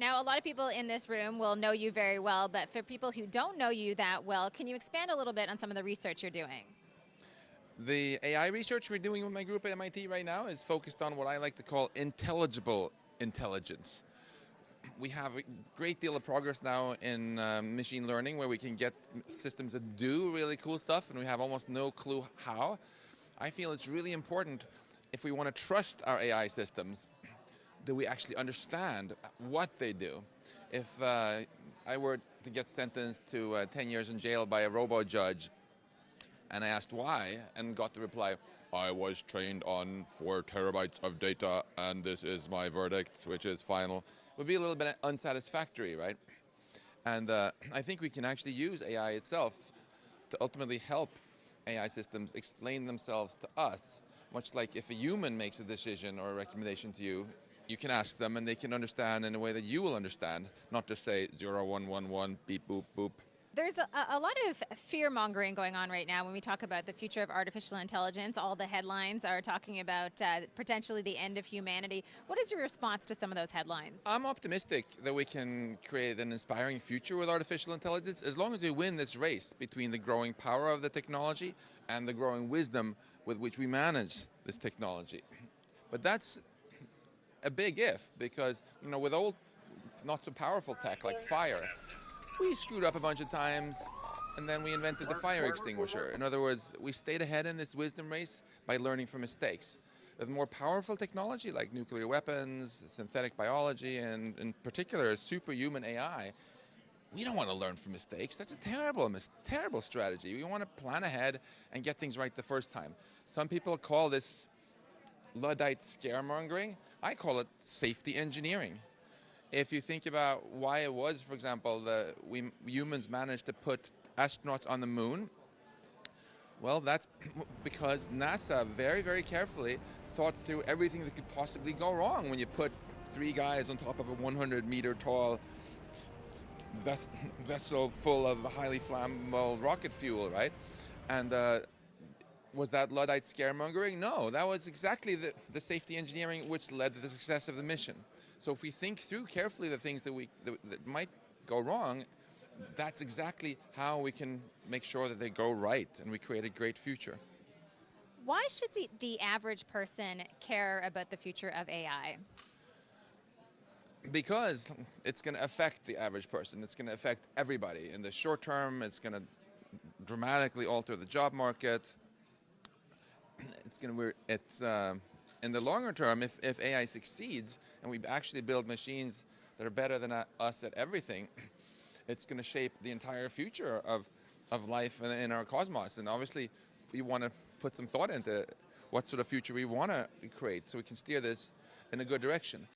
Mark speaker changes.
Speaker 1: Now, a lot of people in this room will know you very well, but for people who don't know you that well, can you expand a little bit on some of the research you're doing?
Speaker 2: The AI research we're doing with my group at MIT right now is focused on what I like to call intelligible intelligence. We have a great deal of progress now in machine learning where we can get systems that do really cool stuff and we have almost no clue how. I feel it's really important if we want to trust our AI systems that we actually understand what they do. If I were to get sentenced to 10 years in jail by a robo judge and I asked why and got the reply, I was trained on 4 terabytes of data and this is my verdict, which is final, would be a little bit unsatisfactory, right? And I think we can actually use AI itself to ultimately help AI systems explain themselves to us, much like if a human makes a decision or a recommendation to you, you can ask them and they can understand in a way that you will understand, not just say 0111, beep, boop, boop.
Speaker 1: There's a lot of fear mongering going on right now when we talk about the future of artificial intelligence. All the headlines are talking about potentially the end of humanity. What is your response to some of those headlines?
Speaker 2: I'm optimistic that we can create an inspiring future with artificial intelligence as long as we win this race between the growing power of the technology and the growing wisdom with which we manage this technology. But that's a big if, because with old, not so powerful tech like fire, we screwed up a bunch of times and then we invented the fire extinguisher. In other words, we stayed ahead in this wisdom race by learning from mistakes. With more powerful technology like nuclear weapons, synthetic biology, and in particular superhuman AI, we don't want to learn from mistakes. That's a terrible strategy. We want to plan ahead and get things right the first time. Some people call this Luddite scaremongering. I call it safety engineering. If you think about why it was, for example, that we humans managed to put astronauts on the moon, well, that's because NASA very, very carefully thought through everything that could possibly go wrong when you put 3 guys on top of a 100-meter tall vessel full of highly flammable rocket fuel, right? And was that Luddite scaremongering? No, that was exactly the safety engineering which led to the success of the mission. So if we think through carefully the things that might go wrong, that's exactly how we can make sure that they go right and we create a great future.
Speaker 1: Why should the average person care about the future of AI?
Speaker 2: Because it's going to affect the average person. It's going to affect everybody. In the short term, it's going to dramatically alter the job market. In the longer term, if AI succeeds and we actually build machines that are better than us at everything, it's going to shape the entire future of life in our cosmos. And obviously, we want to put some thought into what sort of future we want to create so we can steer this in a good direction.